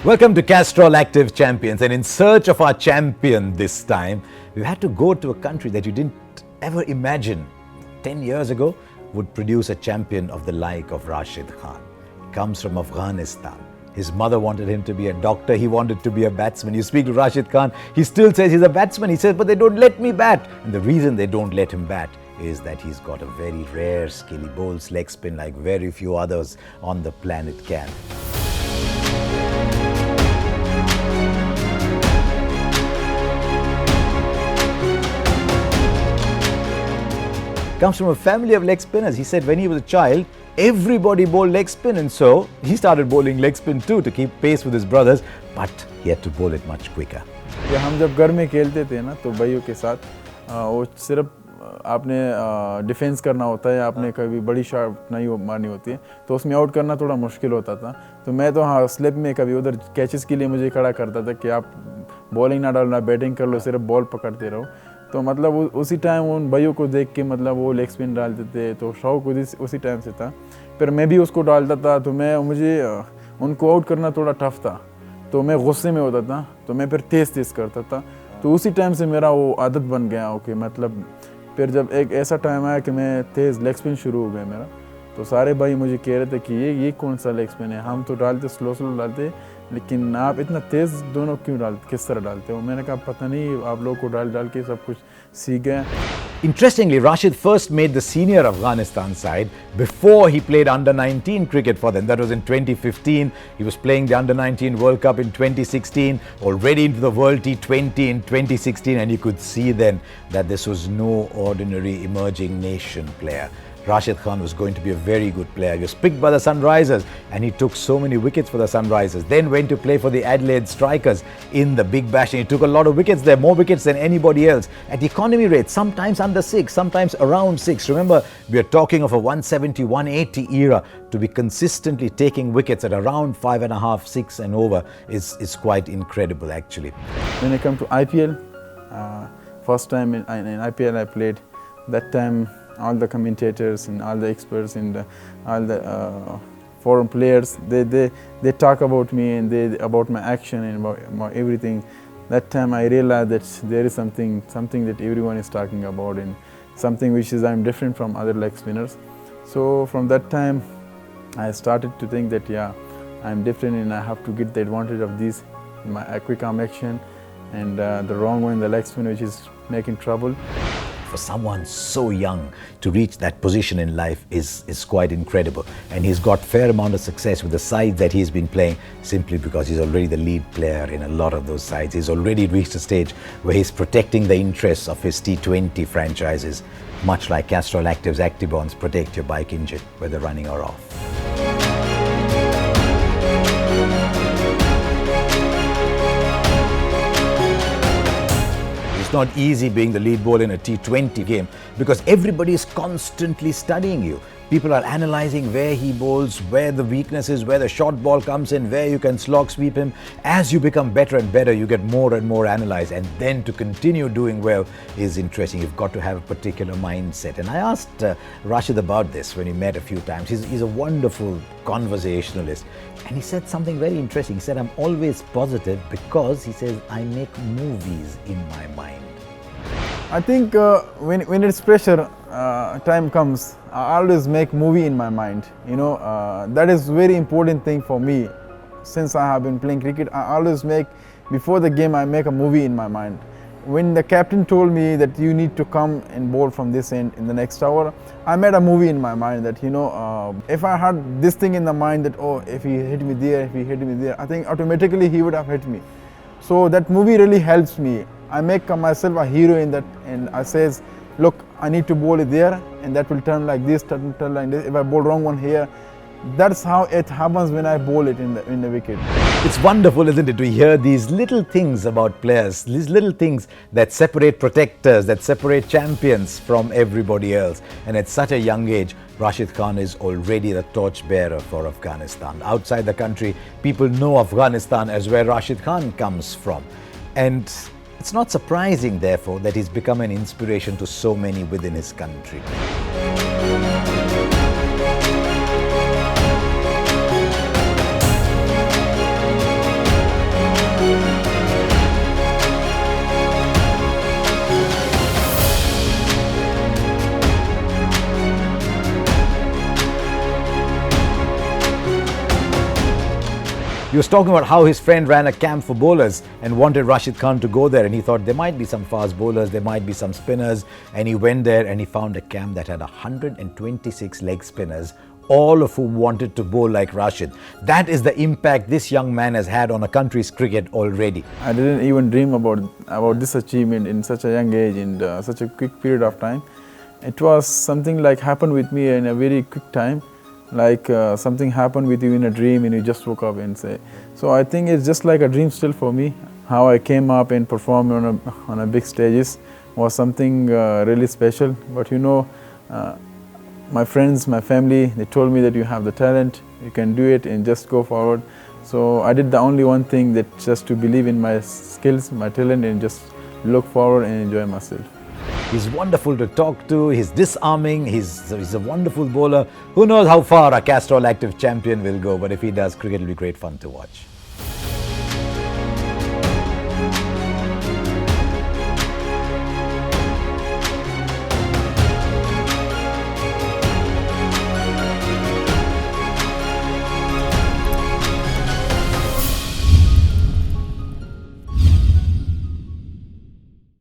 Welcome to Castrol Activ Champions, and in search of our champion this time, we've had to go to a country that you didn't ever imagine 10 years ago would produce a champion of the like of Rashid Khan. He comes from Afghanistan. His mother wanted him to be a doctor. He wanted to be a batsman. You speak to Rashid Khan, he still says he's a batsman. He says, but they don't let me bat. And the reason they don't let him bat is that he's got a very rare skill. He bowls leg spin like very few others on the planet can. Comes from a family of leg spinners. He said when he was a child, everybody bowled leg spin, and so he started bowling leg spin too to keep pace with his brothers, but he had to bowl it much quicker. हम जब घर में खेलते थे ना तो भाइयों के साथ वो सिर्फ आपने डिफेंस करना होता है, आपने कभी बड़ी शॉट नहीं मारनी होती है, तो उसमें आउट करना थोड़ा मुश्किल होता था। तो मैं तो हाँ स्लिप में कभी उधर कैचेस के लिए मुझे खड़ा करता था कि आप बॉलिंग ना डालना, बैटिंग कर लो, सिर्फ बॉल पकड़ते रहो। तो मतलब उसी टाइम उन भाइयों को देख के मतलब वो लेग स्पिन डालते थे, तो शौक उसी टाइम से था। फिर मैं भी उसको डालता था, तो मुझे उनको आउट करना थोड़ा टफ था, तो मैं गुस्से में होता था, तो मैं फिर तेज़ करता था। तो उसी टाइम से मेरा वो आदत बन गया। ओके, मतलब फिर जब एक ऐसा टाइम आया कि मैं तेज़ लेग स्पिन शुरू हो गया मेरा, तो सारे भाई मुझे कह रहे थे कि ये कौन सा लेग स्पिन है, हम तो डालते स्लो डालते, लेकिन आप इतना तेज़ दोनों क्यों डालते, किस तरह डालते हो? मैंने कहा पता नहीं, आप लोगों को डाल के सब कुछ सीख गए। Interestingly, Rashid first made the senior Afghanistan side before he played under-19 cricket for them. That was in 2015. He was playing the under-19 World Cup in 2016, already into the World T20 in 2016, and you could see then that this was no ordinary emerging nation player. Rashid Khan was going to be a very good player. He was picked by the Sunrisers and he took so many wickets for the Sunrisers. Then went to play for the Adelaide Strikers in the Big Bash, and he took a lot of wickets there, more wickets than anybody else at economy rates, sometimes under 6, sometimes around 6. Remember, we are talking of a 170, 180 era. To be consistently taking wickets at around 5.5, 6 and over is quite incredible actually. When I come to IPL, first time in IPL I played, that time all the commentators and all the experts and all the foreign players, they talk about me and about my action and about everything. That time I realized that there is something that everyone is talking about, and something which is I'm different from other leg spinners. So from that time I started to think that yeah, I'm different and I have to get the advantage of this, my quick arm action, and the wrong one, the leg spin, which is making trouble. For someone so young to reach that position in life is quite incredible, and he's got fair amount of success with the sides that he's been playing simply because he's already the lead player in a lot of those sides. He's already reached a stage where he's protecting the interests of his T20 franchises, much like Castrol Activ's Actibonds protect your bike engine whether running or off. It's not easy being the lead bowler in a T20 game because everybody is constantly studying you. People are analysing where he bowls, where the weakness is, where the short ball comes in, where you can slog sweep him. As you become better and better, you get more and more analysed, and then to continue doing well is interesting. You've got to have a particular mindset. And I asked Rashid about this when we met a few times. He's a wonderful conversationalist, and he said something very interesting. He said, I'm always positive because, he says, I make movies in my mind. I think when it's pressure, time comes, I always make movie in my mind. You know, that is very important thing for me. Since I have been playing cricket, I always make, before the game, I make a movie in my mind. When the captain told me that you need to come and bowl from this end in the next hour, I made a movie in my mind that, you know, if I had this thing in the mind that, oh, if he hit me there, if he hit me there, I think automatically he would have hit me. So that movie really helps me. I make myself a hero in that, and I says, look, I need to bowl it there, and that will turn like this, turn like this. If I bowl wrong one here, that's how it happens when I bowl it in the wicket. It's wonderful, isn't it, to hear these little things about players, these little things that separate protectors, that separate champions from everybody else. And at such a young age, Rashid Khan is already the torchbearer for Afghanistan. Outside the country, people know Afghanistan as where Rashid Khan comes from. And it's not surprising, therefore, that he's become an inspiration to so many within his country. He was talking about how his friend ran a camp for bowlers and wanted Rashid Khan to go there, and he thought there might be some fast bowlers, there might be some spinners, and he went there and he found a camp that had 126 leg spinners, all of whom wanted to bowl like Rashid. That is the impact this young man has had on a country's cricket already. I didn't even dream about this achievement in such a young age, in such a quick period of time. It was something like happened with me in a very quick time, like something happened with you in a dream and you just woke up and say. So I think it's just like a dream still for me. How I came up and performed on a big stages was something really special. But you know, my friends, my family, they told me that you have the talent, you can do it and just go forward. So I did the only one thing, that just to believe in my skills, my talent, and just look forward and enjoy myself. He's wonderful to talk to, he's disarming, he's a wonderful bowler. Who knows how far a Castrol Activ Champion will go, but if he does, cricket will be great fun to watch.